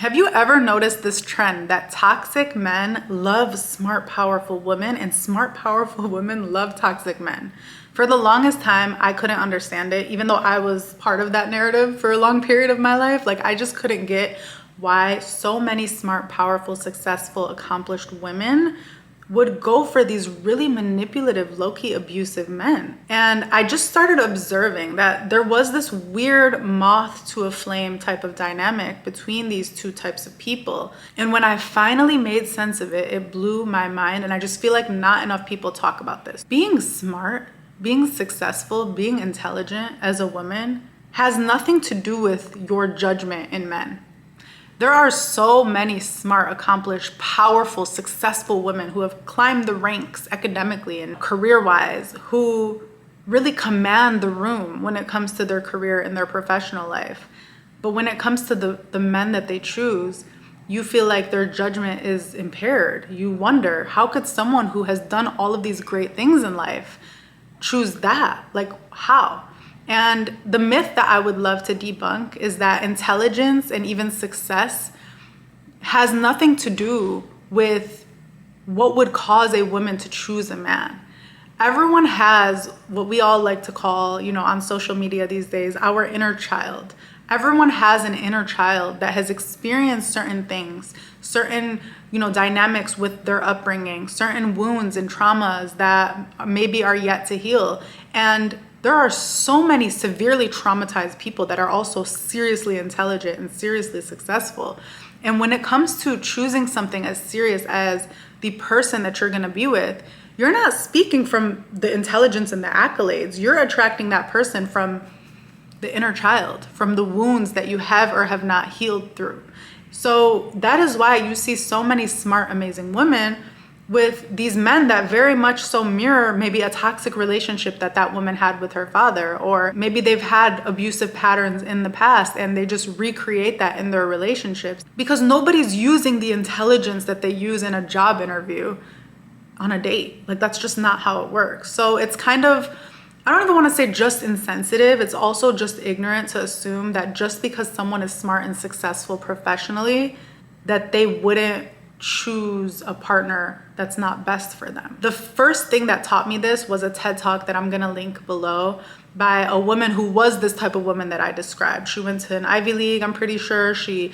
Have you ever noticed this trend that toxic men love smart, powerful women and smart, powerful women love toxic men? For the longest time, I couldn't understand it, even though I was part of that narrative for a long period of my life. Like, I just couldn't get why so many smart, powerful, successful, accomplished women would go for these really manipulative, low-key abusive men. And I just started observing that there was this weird moth to a flame type of dynamic between these two types of people. And when I finally made sense of it, it blew my mind. And I just feel like not enough people talk about this. Being smart, being successful, being intelligent as a woman has nothing to do with your judgment in men. There are so many smart, accomplished, powerful, successful women who have climbed the ranks academically and career-wise, who really command the room when it comes to their career and their professional life. But when it comes to the men that they choose, you feel like their judgment is impaired. You wonder, how could someone who has done all of these great things in life choose that? Like, how? And the myth that I would love to debunk is that intelligence and even success has nothing to do with what would cause a woman to choose a man. Everyone has what we all like to call, on social media these days, our inner child. Everyone has an inner child that has experienced certain things, certain, dynamics with their upbringing, certain wounds and traumas that maybe are yet to heal. And there are so many severely traumatized people that are also seriously intelligent and seriously successful. And when it comes to choosing something as serious as the person that you're going to be with, you're not speaking from the intelligence and the accolades. You're attracting that person from the inner child, from the wounds that you have or have not healed through. So that is why you see so many smart, amazing women with these men that very much so mirror maybe a toxic relationship that woman had with her father, or maybe they've had abusive patterns in the past and they just recreate that in their relationships, because nobody's using the intelligence that they use in a job interview on a date. Like, that's just not how it works. So it's kind of, I don't even want to say just insensitive. It's also just ignorant to assume that just because someone is smart and successful professionally, that they wouldn't choose a partner that's not best for them. The first thing that taught me this was a TED Talk that I'm gonna link below by a woman who was this type of woman that I described. She went to an Ivy League, I'm pretty sure. She,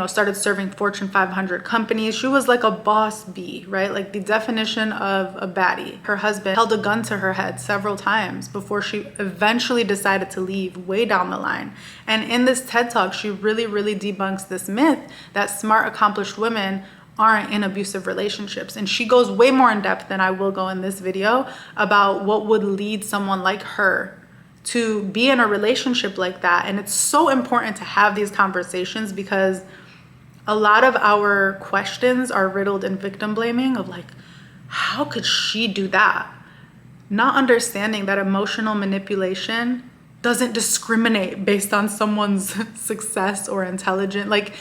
started serving Fortune 500 companies. She was like a boss bee, right? Like the definition of a baddie. Her husband held a gun to her head several times before she eventually decided to leave way down the line. And in this TED Talk, she really, really debunks this myth that smart, accomplished women aren't in abusive relationships. And she goes way more in depth than I will go in this video about what would lead someone like her to be in a relationship like that. And it's so important to have these conversations because a lot of our questions are riddled in victim blaming of like, how could she do that? Not understanding that emotional manipulation doesn't discriminate based on someone's success or intelligence. Like,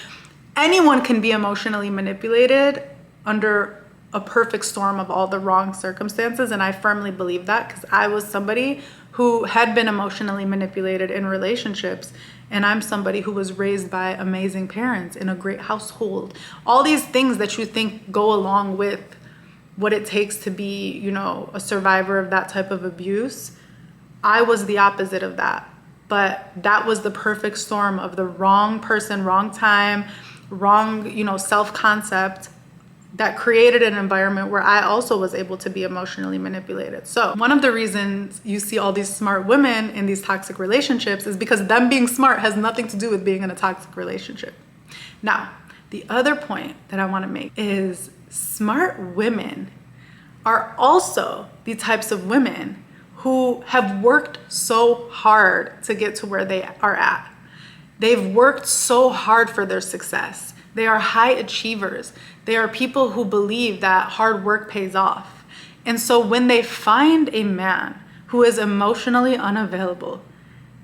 anyone can be emotionally manipulated under a perfect storm of all the wrong circumstances. And I firmly believe that because I was somebody who had been emotionally manipulated in relationships. And I'm somebody who was raised by amazing parents in a great household. All these things that you think go along with what it takes to be, a survivor of that type of abuse. I was the opposite of that. But that was the perfect storm of the wrong person, wrong time, wrong, self-concept that created an environment where I also was able to be emotionally manipulated. So one of the reasons you see all these smart women in these toxic relationships is because them being smart has nothing to do with being in a toxic relationship. Now, the other point that I want to make is smart women are also the types of women who have worked so hard to get to where they are at. They've worked so hard for their success. They are high achievers. They are people who believe that hard work pays off. And so when they find a man who is emotionally unavailable,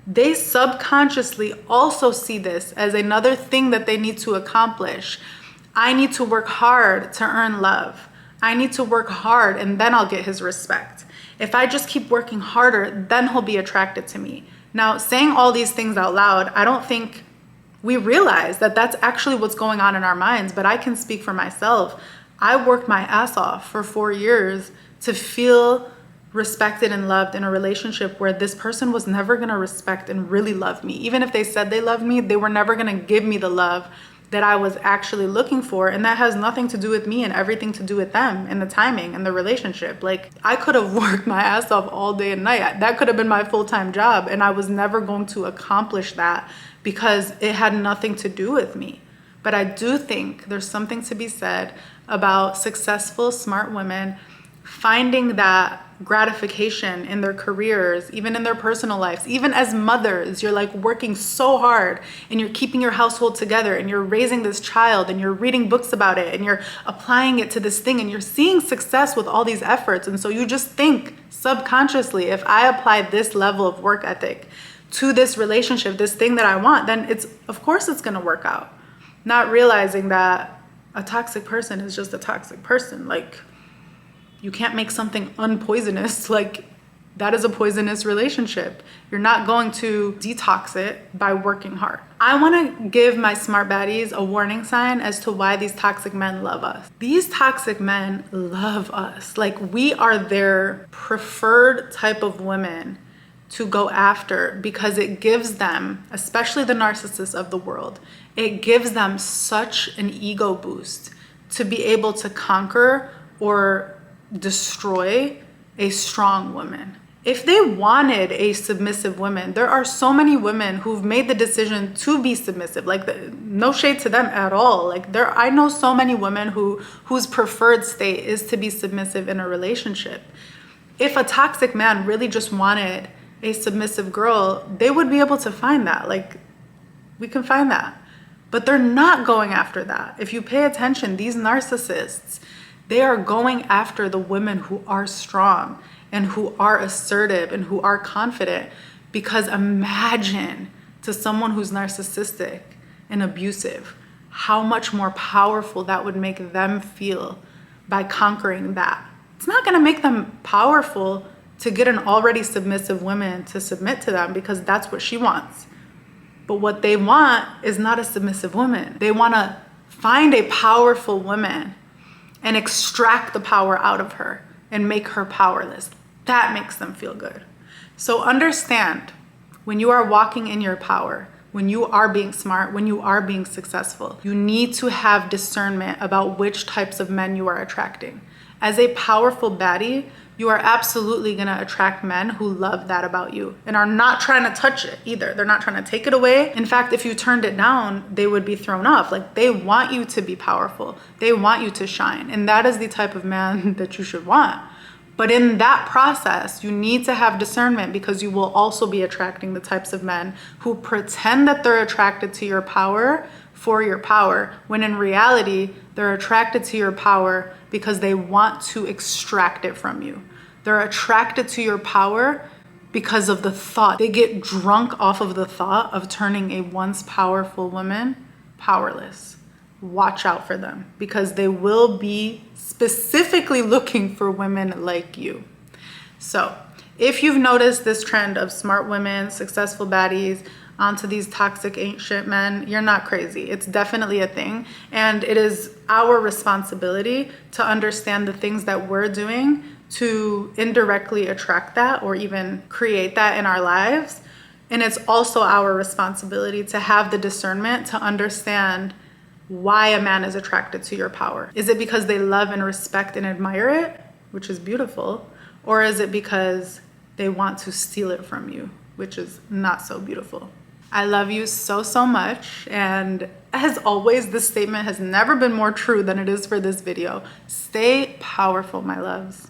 they subconsciously also see this as another thing that they need to accomplish. I need to work hard to earn love. I need to work hard and then I'll get his respect. If I just keep working harder, then he'll be attracted to me. Now, saying all these things out loud, I don't think we realize that that's actually what's going on in our minds. But I can speak for myself. I worked my ass off for 4 years to feel respected and loved in a relationship where this person was never going to respect and really love me. Even if they said they loved me, they were never going to give me the love that I was actually looking for. And that has nothing to do with me and everything to do with them and the timing and the relationship. Like, I could have worked my ass off all day and night. That could have been my full-time job, and I was never going to accomplish that because it had nothing to do with me. But I do think there's something to be said about successful, smart women finding that gratification in their careers, even in their personal lives. Even as mothers, you're like working so hard and you're keeping your household together and you're raising this child and you're reading books about it and you're applying it to this thing and you're seeing success with all these efforts. And so you just think subconsciously, if I apply this level of work ethic to this relationship, this thing that I want, then of course it's going to work out. Not realizing that a toxic person is just a toxic person. Like, you can't make something unpoisonous. Like, that is a poisonous relationship. You're not going to detox it by working hard. I want to give my smart baddies a warning sign as to why these toxic men love us. These toxic men love us. Like, we are their preferred type of women to go after because it gives them, especially the narcissists of the world, it gives them such an ego boost to be able to conquer or destroy a strong woman. If they wanted a submissive woman, there are so many women who've made the decision to be submissive. Like, no shade to them at all. Like, I know so many women whose preferred state is to be submissive in a relationship. If a toxic man really just wanted a submissive girl, they would be able to find that. Like, we can find that. But they're not going after that. If you pay attention, these narcissists, they are going after the women who are strong and who are assertive and who are confident. Because imagine, to someone who's narcissistic and abusive, how much more powerful that would make them feel by conquering that. It's not going to make them powerful to get an already submissive woman to submit to them, because that's what she wants. But what they want is not a submissive woman. They want to find a powerful woman and extract the power out of her and make her powerless. That makes them feel good. So understand, when you are walking in your power, when you are being smart, when you are being successful, you need to have discernment about which types of men you are attracting. As a powerful baddie, you are absolutely going to attract men who love that about you and are not trying to touch it either. They're not trying to take it away. In fact, if you turned it down, they would be thrown off. Like, they want you to be powerful. They want you to shine. And that is the type of man that you should want. But in that process, you need to have discernment, because you will also be attracting the types of men who pretend that they're attracted to your power for your power, when in reality, they're attracted to your power because they want to extract it from you. They're attracted to your power because of the thought. They get drunk off of the thought of turning a once powerful woman powerless. Watch out for them, because they will be specifically looking for women like you. So if you've noticed this trend of smart women, successful baddies, onto these toxic ancient men, you're not crazy. It's definitely a thing. And it is our responsibility to understand the things that we're doing to indirectly attract that or even create that in our lives. And it's also our responsibility to have the discernment to understand why a man is attracted to your power. Is it because they love and respect and admire it, which is beautiful? Or is it because they want to steal it from you, which is not so beautiful? I love you so, so much. And as always, this statement has never been more true than it is for this video. Stay powerful, my loves.